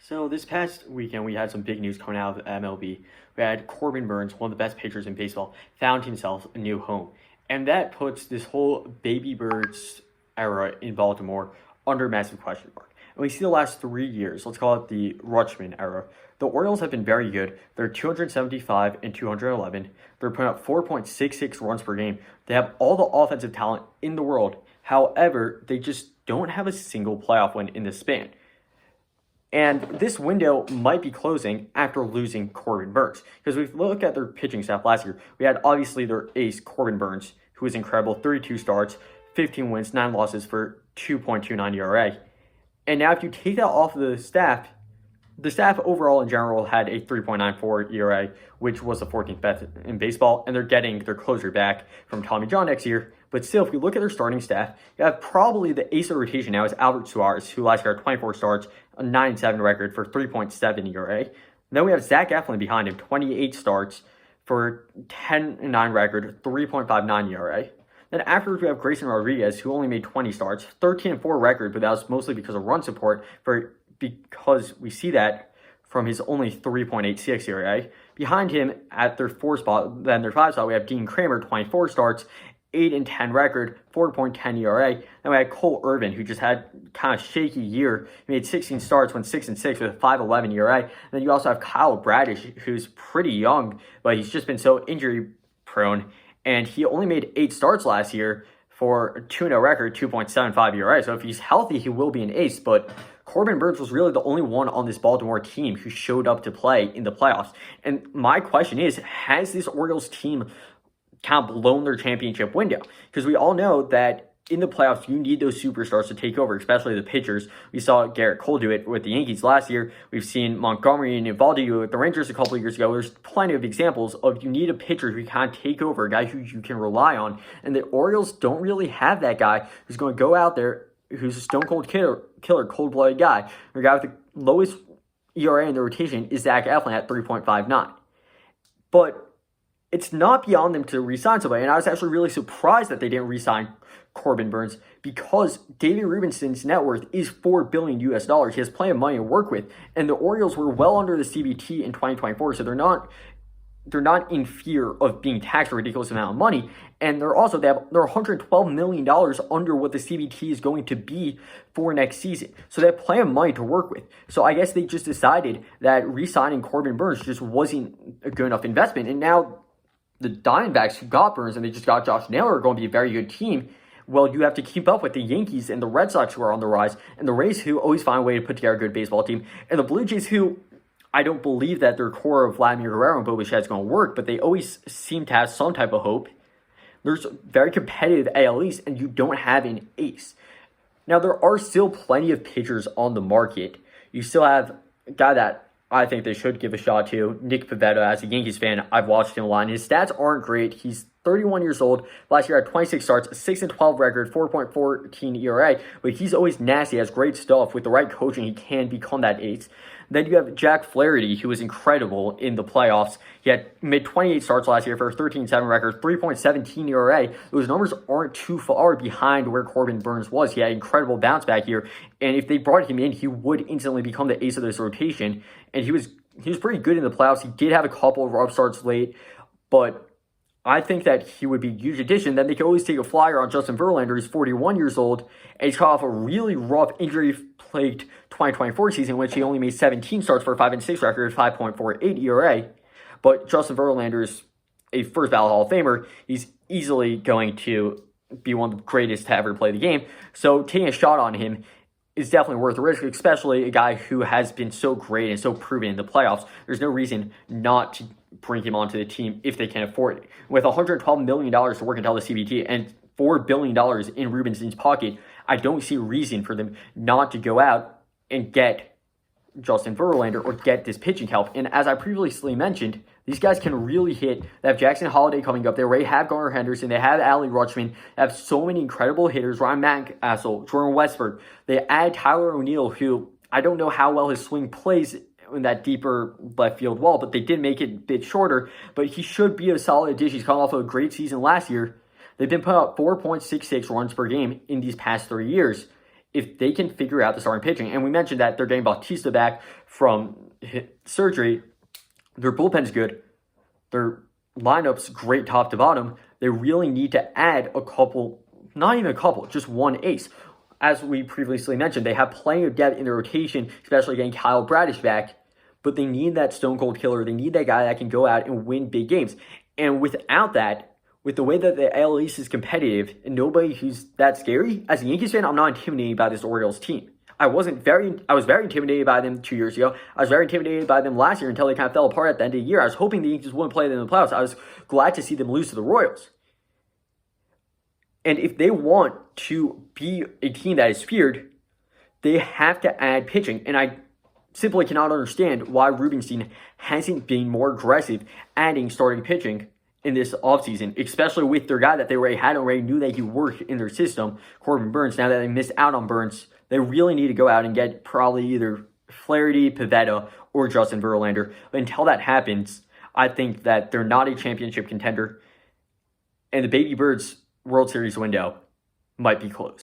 So this past weekend, we had some big news coming out of MLB. We had Corbin Burnes, one of the best pitchers in baseball, found himself a new home. And that puts this whole Baby Birds era in Baltimore under massive question mark. And we see the last 3 years, let's call it the Rutschman era. The Orioles have been very good. They're 275 and 211. They're putting up 4.66 runs per game. They have all the offensive talent in the world. However, they just don't have a single playoff win in this span. And this window might be closing after losing Corbin Burnes. Because if we look at their pitching staff last year, we had obviously their ace, Corbin Burnes, who was incredible, 32 starts, 15 wins, 9 losses for 2.29 ERA. And now if you take that off of the staff overall in general had a 3.94 ERA, which was the 14th best in baseball, and they're getting their closer back from Tommy John next year. But still, if you look at their starting staff, you have probably the ace of rotation now is Albert Suarez, who last year had 24 starts, a 9-7 record for 3.7 ERA. And then we have Zach Eflin behind him, 28 starts for 10-9 record, 3.59 ERA. Then afterwards, we have Grayson Rodriguez, who only made 20 starts, 13-4 record, but that was mostly because of run support, because we see that from his only 3.86 ERA. Behind him at their 4 spot, then their 5 spot, we have Dean Kramer, 24 starts, 8-10 record, 4.10 ERA. Then we had Cole Irvin, who just had kind of shaky year. He made 16 starts, went 6-6 with a 5.11 ERA. And then you also have Kyle Bradish, who's pretty young, but he's just been so injury prone. And he only made 8 starts last year for a 2-0 record, 2.75 ERA. So if he's healthy, he will be an ace. But Corbin Burnes was really the only one on this Baltimore team who showed up to play in the playoffs. And my question is, has this Orioles team kind of blown their championship window? Because we all know that in the playoffs, you need those superstars to take over, especially the pitchers. We saw Garrett Cole do it with the Yankees last year. We've seen Montgomery and Eovaldi do it with the Rangers a couple of years ago. There's plenty of examples of you need a pitcher who can take over, a guy who you can rely on. And the Orioles don't really have that guy who's going to go out there, who's a stone-cold killer, cold-blooded guy. The guy with the lowest ERA in the rotation is Zach Eflin at 3.59. But it's not beyond them to re-sign somebody. And I was actually really surprised that they didn't re-sign Corbin Burnes, because David Rubenstein's net worth is $4 billion US. He has plenty of money to work with. And the Orioles were well under the CBT in 2024, so they're not in fear of being taxed a ridiculous amount of money. And they're $112 million under what the CBT is going to be for next season. So they have plenty of money to work with. So I guess they just decided that re-signing Corbin Burnes just wasn't a good enough investment. And now the Diamondbacks, who got Burnes and they just got Josh Naylor, are going to be a very good team. Well, you have to keep up with the Yankees and the Red Sox, who are on the rise, and the Rays, who always find a way to put together a good baseball team, and the Blue Jays, who I don't believe that their core of Vladimir Guerrero and Bo Bichette is going to work, but they always seem to have some type of hope. There's very competitive AL East, and you don't have an ace. Now, there are still plenty of pitchers on the market. You still have a guy that I think they should give a shot to, Nick Pivetta. As a Yankees fan, I've watched him a lot, and his stats aren't great. He's 31 years old. Last year had 26 starts, a 6-12 record, 4.14 ERA, but he's always nasty, has great stuff. With the right coaching, he can become that ace. Then you have Jack Flaherty, who was incredible in the playoffs. He had made 28 starts last year for a 13-7 record, 3.17 ERA. Those numbers aren't too far behind where Corbin Burnes was. He had an incredible bounce back here, and if they brought him in, he would instantly become the ace of this rotation. And he was pretty good in the playoffs. He did have a couple of rough starts late, but I think that he would be a huge addition. Then they could always take a flyer on Justin Verlander. He's 41 years old, and he's come off a really rough injury-plagued 2024 season, in which he only made 17 starts for a 5-6 record, 5.48 ERA. But Justin Verlander is a first ballot Hall of Famer. He's easily going to be one of the greatest to ever play the game. So taking a shot on him is definitely worth the risk, especially a guy who has been so great and so proven in the playoffs. There's no reason not to bring him onto the team if they can afford it. With $112 million to work until the CBT and $4 billion in Rubenstein's pocket, I don't see a reason for them not to go out and get Justin Verlander or get this pitching help. And as I previously mentioned, these guys can really hit. They have Jackson Holliday coming up. They already have Garner Henderson. They have Adley Rutschman. They have so many incredible hitters. Ryan Mountcastle, Jordan Westburg. They add Tyler O'Neill, who I don't know how well his swing plays in that deeper left field wall, but they did make it a bit shorter. But he should be a solid addition. He's coming off of a great season last year. They've been putting up 4.66 runs per game in these past 3 years. if they can figure out the starting pitching, and we mentioned that they're getting Bautista back from surgery, their bullpen's good, their lineup's great top to bottom. They really need to add a couple, not even a couple, just one ace. As we previously mentioned, they have plenty of depth in their rotation, especially getting Kyle Bradish back, but they need that stone cold killer. They need that guy that can go out and win big games. And without that, with the way that the AL East is competitive and nobody who's that scary, as a Yankees fan, I'm not intimidated by this Orioles team. I was very intimidated by them 2 years ago. I was very intimidated by them last year until they kind of fell apart at the end of the year. I was hoping the Yankees wouldn't play them in the playoffs. I was glad to see them lose to the Royals. And if they want to be a team that is feared, they have to add pitching. And I simply cannot understand why Rubenstein hasn't been more aggressive adding starting pitching in this offseason, especially with their guy that they already knew that he worked in their system, Corbin Burnes. Now that they missed out on Burnes, they really need to go out and get probably either Flaherty, Pivetta, or Justin Verlander. But until that happens, I think that they're not a championship contender, and the Baby Birds World Series window might be closed.